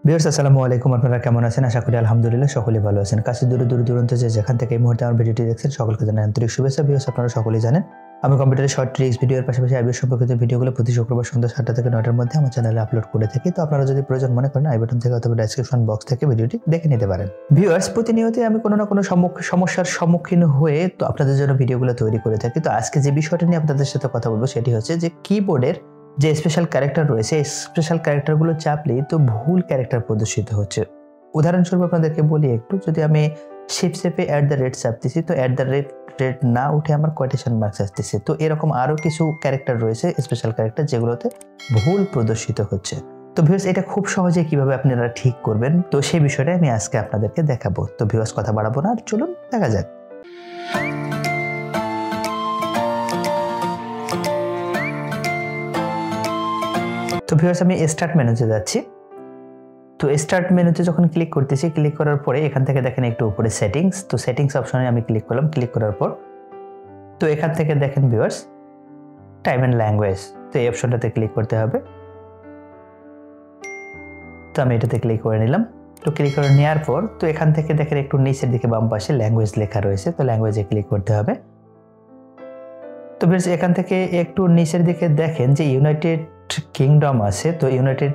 Viewers আসসালামু আলাইকুম, আপনারা কেমন আছেন? আশা করি আলহামদুলিল্লাহ সকলেই ভালো আছেন। কাছে দূর দূরান্ত যে যেখান থেকে এই মুহূর্তে আমার ভিডিওটি দেখছেন সকলকে জানাই আন্তরিক শুভেচ্ছা। ভিউয়ার্স আপনারা সকলেই জানেন আমি কম্পিউটারে শর্ট ট্রিক্স ভিডিওর পাশাপাশি আইবিএস সম্পর্কিত ভিডিওগুলো প্রতি শুক্রবার সন্ধ্যা 7টা থেকে 9টার মধ্যে আমার চ্যানেলে আপলোড করে থাকি। তো আপনারা যদি প্রয়োজন মনে করেন আই বাটন থেকে অথবা ডেসক্রিপশন বক্স থেকে ভিডিওটি দেখে নিতে পারেন। ভিউয়ার্স প্রতিনিয়তই আমি কোনো না কোনো সমস্যার সম্মুখীন হয়ে তো আপনাদের জন্য ভিডিওগুলো তৈরি করে থাকি। তো আজকে যে বিষয়টা নিয়ে আপনাদের সাথে কথা বলবো সেটি হচ্ছে যে কিবোর্ডের যে স্পেশাল ক্যারেক্টার রয়েছে এই স্পেশাল ক্যারেক্টারগুলো চাপলেই তো ভুল ক্যারেক্টার প্রদর্শিত হচ্ছে। উদাহরণস্বরূপ আপনাদেরকে বলি একটু, যদি আমি শিফট চেপে @ চাপতেছি তো @ না উঠে আমার কোটেশন মার্কস আসতেছে। তো এরকম আরও কিছু ক্যারেক্টার রয়েছে স্পেশাল ক্যারেক্টার যেগুলোতে ভুল প্রদর্শিত হচ্ছে। তো ভিউয়ার্স এটা খুব সহজে কিভাবে আপনারা ঠিক করবেন তো সেই বিষয়টা আমি আজকে আপনাদেরকে দেখাবো। তো ভিউয়ার্স কথা বাড়াবো না, আর চলুন দেখা যাক। তো ভিউয়ার্স আমি স্টার্ট মেনুতে যাচ্ছি। তো স্টার্ট মেনুতে যখন ক্লিক করতেছি, ক্লিক করার পরে এখান থেকে দেখেন একটু উপরে সেটিংস, তো সেটিংস অপশনে আমি ক্লিক করলাম। ক্লিক করার পর তো এখান থেকে দেখেন ভিউয়ার্স টাইম অ্যান্ড ল্যাঙ্গুয়েজ, তো এই অপশনটাতে ক্লিক করতে হবে। তো আমি এটাতে ক্লিক করে নিলাম। তো ক্লিক করে নেওয়ার পর তো এখান থেকে দেখেন একটু নিচের দিকে বাম পাশে ল্যাঙ্গুয়েজ লেখা রয়েছে, তো ল্যাঙ্গুয়েজে ক্লিক করতে হবে। তো ভিউয়ার্স এখান থেকে একটু নিচের দিকে দেখেন যে ইউনাইটেড কিংডম আছে, তো ইউনাইটেড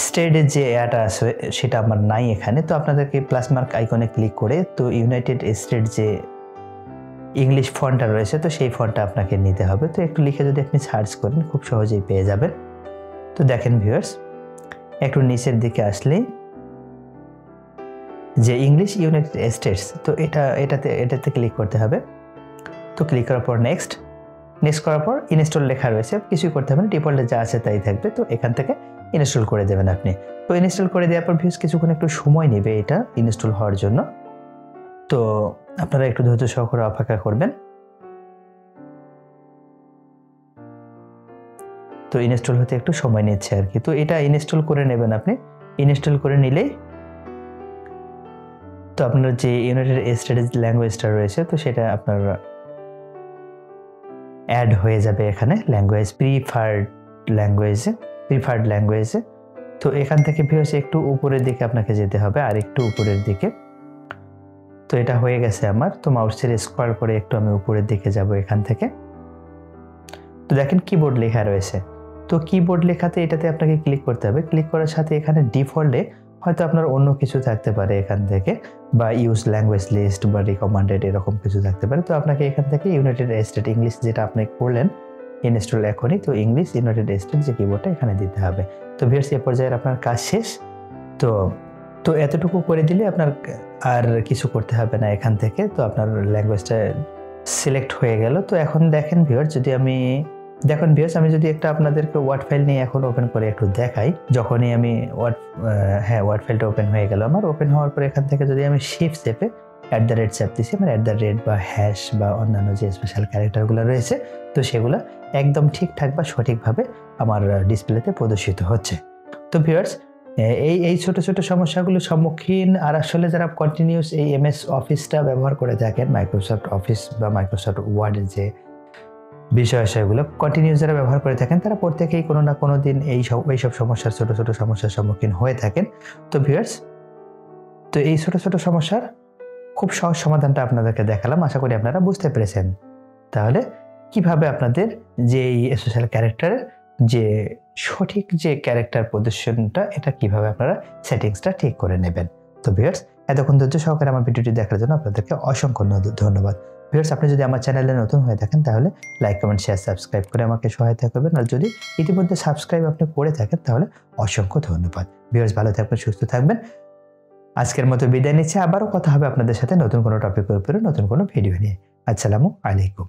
স্টেটের যে অ্যাডটা আছে সেটা আমার নাই এখানে। তো আপনাদেরকে প্লাস মার্ক আইকনে ক্লিক করে তো ইউনাইটেড স্টেট যে ইংলিশ ফন্টটা রয়েছে তো সেই ফন্টটা আপনাকে নিতে হবে। তো একটু লিখে যদি আপনি সার্চ করেন খুব সহজেই পেয়ে যাবেন। তো দেখেন ভিউয়ার্স একটু নিচের দিকে আসলেই যে ইংলিশ ইউনাইটেড স্টেটস, তো এটাতে ক্লিক করতে হবে। তো ক্লিক করার পর নেক্সট করার পর ইনস্টল লেখা রয়েছে, কিছুই করতে হবে না, ডিফল্টে যা আছে তাই থাকবে। তো এখান থেকে ইনস্টল করে দেবেন আপনি। তো ইনস্টল করে দেওয়ার পর ভিউয়ার্স কিছুক্ষণ একটু সময় নেবে এটা ইনস্টল হওয়ার জন্য, তো আপনারা একটু ধৈর্য সহকারে অপেক্ষা করবেন। তো ইনস্টল হতে একটু সময় নিচ্ছে আর কি। তো এটা ইনস্টল করে নেবেন আপনি। ইনস্টল করে নিলেই তো আপনার যে ইউনাইটেড স্টেটস ল্যাঙ্গুয়েজটা রয়েছে তো সেটা আপনার অ্যাড হয়ে যাবে এখানে ল্যাঙ্গুয়েজ প্রিফার্ড ল্যাঙ্গুয়েজে। তো এখান থেকে ভিউয়ার্স একটু উপরের দিকে আপনাকে যেতে হবে, আর একটু উপরের দিকে। তো এটা হয়ে গেছে আমার। তো মাউসের স্ক্রল করে একটু আমি উপরের দিকে যাব এখান থেকে। তো দেখেন কিবোর্ড লেখা রয়েছে, তো কিবোর্ড লেখাতে এটাতে আপনাকে ক্লিক করতে হবে। ক্লিক করার সাথে এখানে ডিফল্টে হয়তো আপনার অন্য কিছু থাকতে পারে এখান থেকে, বা ইউজ ল্যাঙ্গুয়েজ লিস্ট বা রিকমেন্ডেড এরকম কিছু থাকতে পারে। তো আপনাকে এখান থেকে ইউনাইটেড স্টেট ইংলিশ যেটা আপনি করলেন ইনস্টল এখনই, তো ইংলিশ ইউনাইটেড স্টেট যে কিবোর্ডটা এখানে দিতে হবে। তো ভিউয়ার্স এই পর্যায়ে আপনার কাজ শেষ। তো এতটুকু করে দিলে আপনার আর কিছু করতে হবে না এখান থেকে। তো আপনার ল্যাঙ্গুয়েজটা সিলেক্ট হয়ে গেল। তো এখন দেখেন ভিউয়ার্স আমি যদি একটা আপনাদেরকে ওয়ার্ড ফাইল নিয়ে এখন ওপেন করে একটু দেখাই। যখনই আমি ওয়ার্ড ফাইলটা ওপেন হয়ে গেল আমার। ওপেন হওয়ার পর এখান থেকে যদি আমি শিফট চেপে @ চাপতেছি, আমার @ বা হ্যাশ বা অন্যান্য যে স্পেশাল ক্যারেক্টারগুলো রয়েছে তো সেগুলো একদম ঠিকঠাক বা সঠিকভাবে আমার ডিসপ্লেতে প্রদর্শিত হচ্ছে। তো ভিউয়ার্স এই ছোট ছোট সমস্যাগুলোর সম্মুখীন আর আসলে যারা কন্টিনিউস এই MS অফিসটা ব্যবহার করে থাকেন, মাইক্রোসফট অফিস বা মাইক্রোসফট ওয়ার্ডের যে বিষয়গুলো কন্টিনিউস যারা ব্যবহার করে থাকেন তারা প্রত্যেকেই কোনো না কোনো দিন এইসব সমস্যার ছোট ছোট সমস্যার সম্মুখীন হয়ে থাকেন। তো ভিউয়ার্স তো এই ছোট ছোট সমস্যার খুব সহজ সমাধানটা আপনাদেরকে দেখালাম, আশা করি আপনারা বুঝতে পেরেছেন। তাহলে কিভাবে আপনাদের যে এই স্পেশাল ক্যারেক্টারের যে সঠিক যে ক্যারেক্টার প্রদর্শনটা এটা কিভাবে আপনারা সেটিংসটা ঠিক করে নেবেন। তো ভিউয়ার্স এতক্ষণ ধৈর্য সহকারে আমার ভিডিওটি দেখার জন্য আপনাদেরকে অসংখ্য ধন্যবাদ। ভিউয়ার্স আপনি যদি আমার চ্যানেলে নতুন হয়ে থাকেন তাহলে লাইক কমেন্ট শেয়ার সাবস্ক্রাইব করে আমাকে সহায়তা করবেন, আর যদি ইতিমধ্যে সাবস্ক্রাইব আপনি করে থাকেন তাহলে অসংখ্য ধন্যবাদ। ভিউয়ার্স ভালো থাকবেন, সুস্থ থাকবেন। আজকের মতো বিদায় নিচ্ছি, আবারও কথা হবে আপনাদের সাথে নতুন কোনো টপিকের উপরে নতুন কোনো ভিডিও নিয়ে। আসসালামু আলাইকুম।